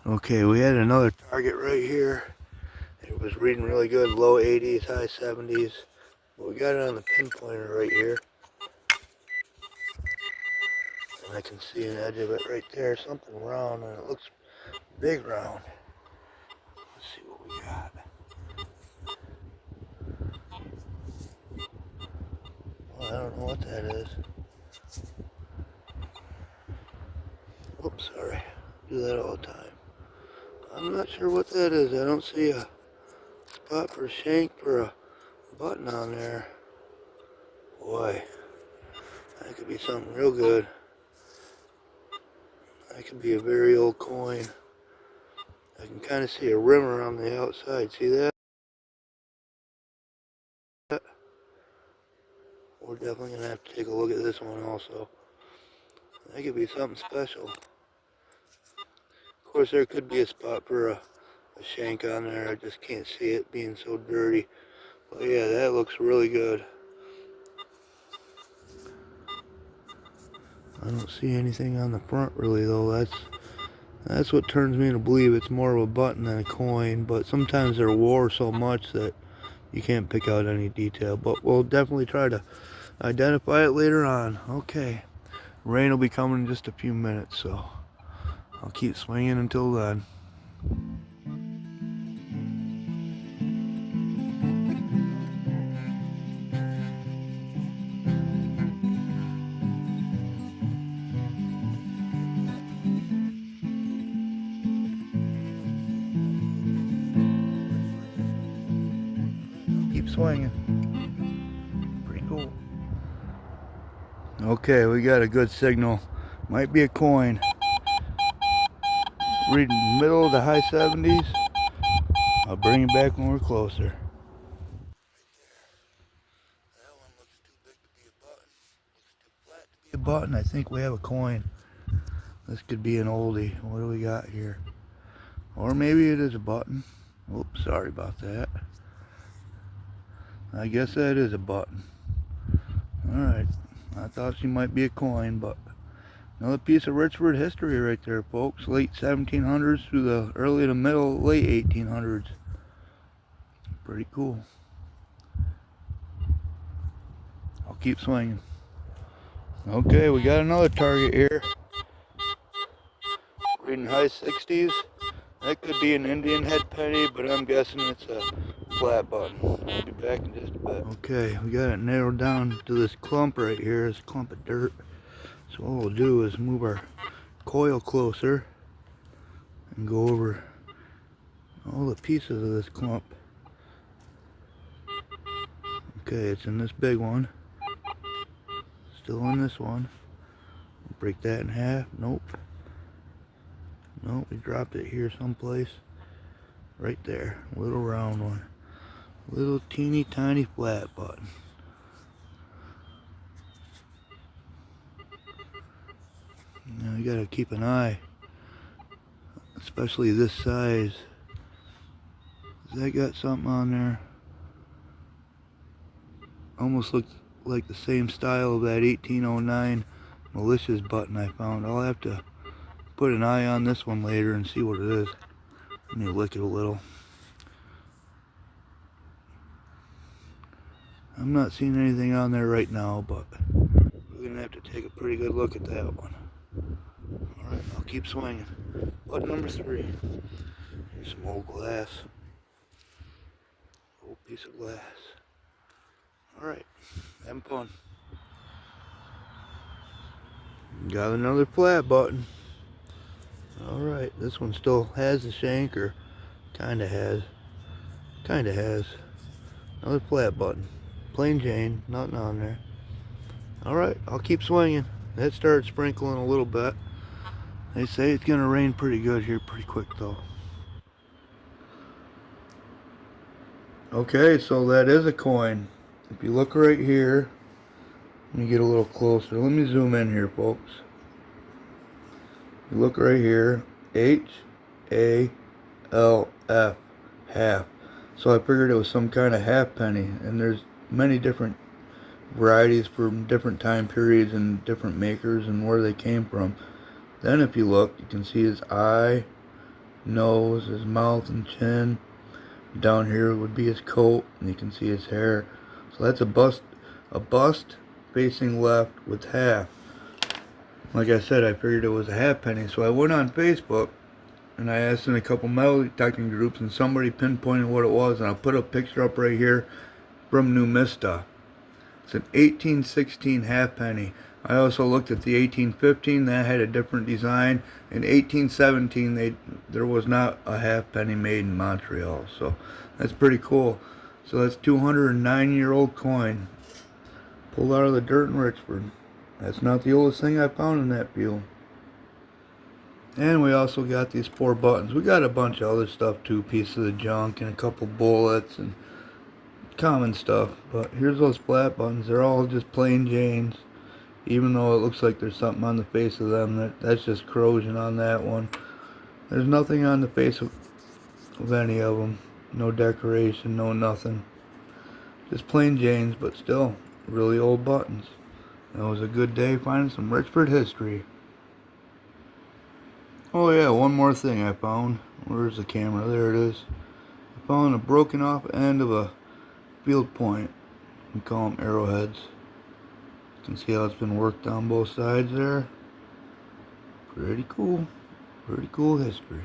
Okay, we had another target right here. It was reading really good, low 80s, high 70s. But we got it on the pinpointer right here. And I can see an edge of it right there, something round, and it looks big round. Let's see what we got. Well, I don't know what that is. Oops, sorry. Do that all the time. I'm not sure what that is. I don't see a spot for a shank or a button on there. Boy, that could be something real good. That could be a very old coin. I can kind of see a rim around the outside. See that? We're definitely going to have to take a look at this one also. That could be something special. Of course, there could be a spot for a shank on there. I just can't see it being so dirty. But yeah, that looks really good. I don't see anything on the front really though. That's what turns me to believe it's more of a button than a coin. But sometimes they're wore so much that you can't pick out any detail. But we'll definitely try to identify it later on. Okay. Rain will be coming in just a few minutes, so I'll keep swinging until then. Keep swinging. Pretty cool. Okay, we got a good signal. Might be a coin. Reading middle to high 70s. I'll bring it back when we're closer. That one looks too big to be a button. Looks too flat to be a button. I think we have a coin. This could be an oldie. What do we got here? Or maybe it is a button. Oops, sorry about that. I guess that is a button. Alright, I thought she might be a coin, but another piece of Richford history right there, folks. Late 1700s through the early to middle, late 1800s. Pretty cool. I'll keep swinging. Okay, we got another target here. Reading high 60s. That could be an Indian head penny, but I'm guessing it's a flat button. I'll be back in just a bit. Okay, we got it narrowed down to this clump right here, this clump of dirt. So what we'll do is move our coil closer and go over all the pieces of this clump. Okay, it's in this big one. Still in this one. Break that in half. Nope. Nope, we dropped it here someplace. Right there. Little round one. Little teeny tiny flat button. Now you gotta keep an eye, especially this size. Has that got something on there? Almost looks like the same style of that 1809 Malicious button I found. I'll have to put an eye on this one later and see what it is. Let me lick it a little. I'm not seeing anything on there right now, but we're gonna have to take a pretty good look at that one. Alright, I'll keep swinging. Button number 3. Here's some old glass. Old piece of glass. Alright, having fun. Got another flat button. Alright, this one still has the shank, or kinda has. Kinda has. Another flat button. Plain Jane, nothing on there. Alright, I'll keep swinging. That started sprinkling a little bit. They say it's gonna rain pretty good here pretty quick though. Okay, so that is a coin. If you look right here, let me get a little closer. Let me zoom in here, folks. You look right here, H-A-L-F, half. So I figured it was some kind of half penny, and there's many different varieties from different time periods and different makers and where they came from. Then if you look, you can see his eye, nose, his mouth and chin. Down here would be his coat, and you can see his hair. So that's a bust facing left with half. Like I said, I figured it was a halfpenny, so I went on Facebook and I asked in a couple metal detecting groups, and somebody pinpointed what it was, and I'll put a picture up right here from Numista. It's an 1816 halfpenny. I also looked at the 1815, that had a different design. In 1817, there was not a halfpenny made in Montreal, so that's pretty cool. So that's 209-year-old coin, pulled out of the dirt in Richford. That's not the oldest thing I found in that field. And we also got these 4 buttons. We got a bunch of other stuff too, pieces of junk and a couple bullets and common stuff. But here's those flat buttons. They're all just plain Janes. Even though it looks like there's something on the face of them, that's just corrosion on that one. There's nothing on the face of any of them. No decoration, no nothing. Just plain Janes, but still really old buttons. That was a good day finding some Richford history. Oh yeah, one more thing I found. Where's the camera? There it is. I found a broken off end of a field point. We call them arrowheads. You can see how it's been worked on both sides there. Pretty cool. Pretty cool history.